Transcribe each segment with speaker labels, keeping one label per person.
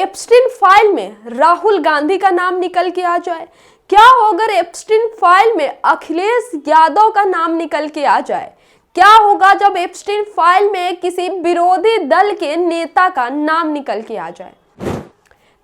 Speaker 1: Epstein file में राहुल गांधी का नाम निकल के आ जाए? क्या हो अगर एप्स्टीन फाइल में अखिलेश यादव का नाम निकल के आ जाए? क्या होगा जब एप्स्टीन फाइल में किसी विरोधी दल के नेता का नाम निकल के आ जाए?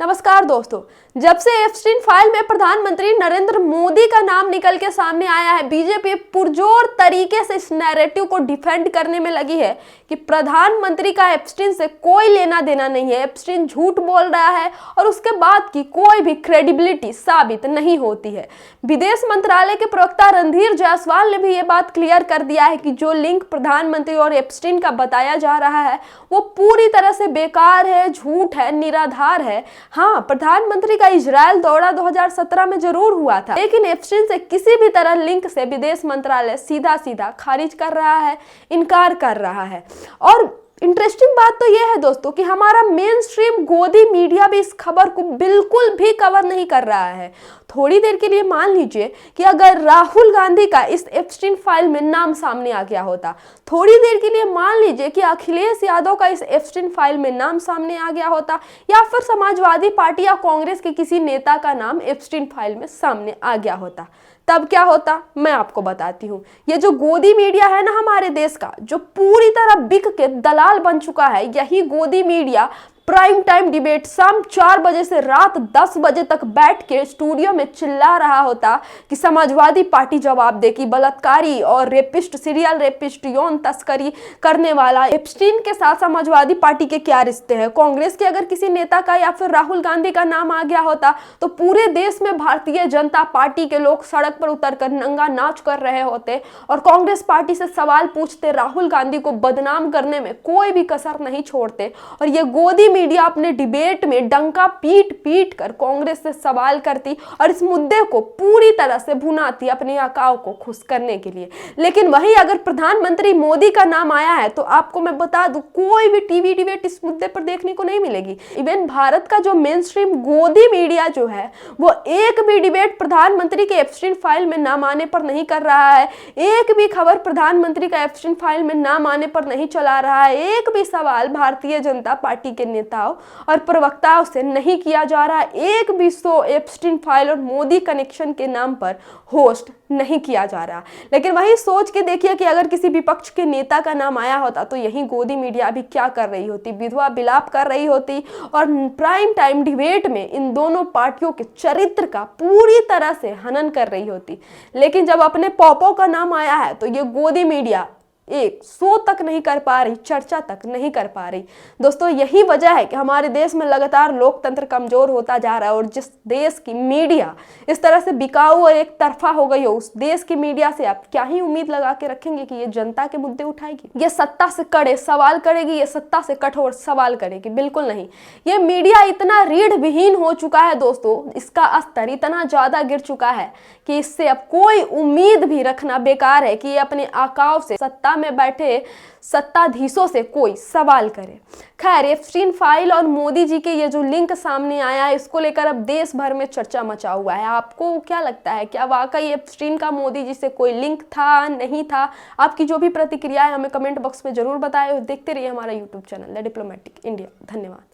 Speaker 1: नमस्कार दोस्तों, जब से एप्स्टीन फाइल में प्रधानमंत्री नरेंद्र मोदी का नाम निकल के सामने आया है, बीजेपी पुरजोर तरीके से इस नैरेटिव को डिफेंड करने में लगी है कि प्रधानमंत्री का एप्स्टीन से कोई लेना देना नहीं है, एप्स्टीन झूठ बोल रहा है और उसके बाद की कोई भी क्रेडिबिलिटी साबित नहीं होती है। विदेश मंत्रालय के प्रवक्ता रणधीर जायसवाल ने भी ये बात क्लियर कर दिया है कि जो लिंक प्रधानमंत्री और एप्स्टीन का बताया जा रहा है वो पूरी तरह से बेकार है, झूठ है, निराधार है। हाँ, प्रधानमंत्री का इजरायल दौरा 2017 में जरूर हुआ था, लेकिन एप्स्टीन से किसी भी तरह लिंक से विदेश मंत्रालय सीधा सीधा खारिज कर रहा है, इनकार कर रहा है। और इंटरेस्टिंग बात तो यह है दोस्तों कि हमारा मेन स्ट्रीम गोदी मीडिया भी इस खबर को बिल्कुल भी कवर नहीं कर रहा है। थोड़ी देर के लिए मान लीजिए कि अगर राहुल गांधी का इस एप्स्टीन फाइल में नाम सामने आ गया होता, थोड़ी देर के लिए मान लीजिए कि अखिलेश यादव का इस एप्स्टीन फाइल में नाम सामने आ गया होता, या फिर समाजवादी पार्टी या कांग्रेस के किसी नेता का नाम एप्स्टीन फाइल में सामने आ गया होता, तब क्या होता मैं आपको बताती हूँ। ये जो गोदी मीडिया है ना हमारे देश का, जो पूरी तरह बिक के दलाल बन चुका है, यही गोदी मीडिया प्राइम टाइम डिबेट शाम 4 बजे से रात 10 बजे तक बैठ के स्टूडियो में चिल्ला रहा होता कि समाजवादी पार्टी जवाब दे कि बलात्कारी और रेपिस्ट, सीरियल रेपिस्ट, यौन तस्करी करने वाला एप्स्टीन के साथ समाजवादी पार्टी के क्या रिश्ते हैं। कांग्रेस के अगर किसी नेता का या फिर राहुल गांधी का नाम आ गया होता तो पूरे देश में भारतीय जनता पार्टी के लोग सड़क पर उतरकर नंगा नाच कर रहे होते और कांग्रेस पार्टी से सवाल पूछते, राहुल गांधी को बदनाम करने में कोई भी कसर नहीं छोड़ते। और ये गोदी मीडिया अपने डिबेट में डंका पीट पीट कर कांग्रेस से सवाल करती और इस मुद्दे को पूरी तरह से भुनाती अपने आकाओं को खुश करने के लिए। लेकिन वहीं अगर प्रधानमंत्री मोदी का नाम आया है तो आपको मैं बता दूं, कोई भी टीवी डिबेट इस मुद्दे पर देखने को नहीं मिलेगी। इवन भारत का जो मेन स्ट्रीम गोदी मीडिया जो है वो एक भी डिबेट प्रधानमंत्री के एप्स्टीन फाइल में नाम आने पर नहीं कर रहा है, एक भी खबर प्रधानमंत्री का एप्स्टीन फाइल में नाम आने पर नहीं चला रहा है, एक भी सवाल भारतीय जनता पार्टी के नेताओं और प्रवक्ताओं से नहीं किया जा रहा, एक भी शो एप्स्टीन फाइल और मोदी कनेक्शन के नाम पर होस्ट नहीं किया जा रहा। लेकिन वही सोच के देखिए कि अगर किसी विपक्ष के नेता का नाम आया होता तो यही गोदी मीडिया अभी क्या कर रही होती, विधवा विलाप कर रही होती और प्राइम टाइम डिबेट में इन दोनों पार्टियों के चरित्र का पूरी तरह से हनन कर रही होती। लेकिन जब अपने पॉपो का नाम आया है तो ये गोदी मीडिया एक शो तक नहीं कर पा रही, चर्चा तक नहीं कर पा रही। दोस्तों यही वजह है कि हमारे देश में लगातार लोकतंत्र कमजोर होता जा रहा है और जिस देश की मीडिया इस तरह से बिकाऊ और एक तरफा हो गई हो, उस देश की मीडिया से आप क्या ही उम्मीद लगा के रखेंगे कि ये जनता के मुद्दे उठाएगी, ये सत्ता से कड़े सवाल करेगी, ये सत्ता से कठोर सवाल करेगी? बिल्कुल नहीं। ये मीडिया इतना रीढ़ विहीन हो चुका है दोस्तों, इसका स्तर इतना ज्यादा गिर चुका है कि इससे अब कोई उम्मीद भी रखना बेकार है कि ये अपने आकाओं से, सत्ता में बैठे सत्ताधीशों से कोई सवाल करे। खैर, एप्स्टीन फाइल और मोदी जी के ये जो लिंक सामने आया है इसको लेकर अब देश भर में चर्चा मचा हुआ है। आपको क्या लगता है, क्या वाकई एप्स्टीन का मोदी जी से कोई लिंक था, नहीं था? आपकी जो भी प्रतिक्रिया है हमें कमेंट बॉक्स में जरूर बताएं और देखते रहिए हमारा YouTube channel the diplomatic India. धन्यवाद।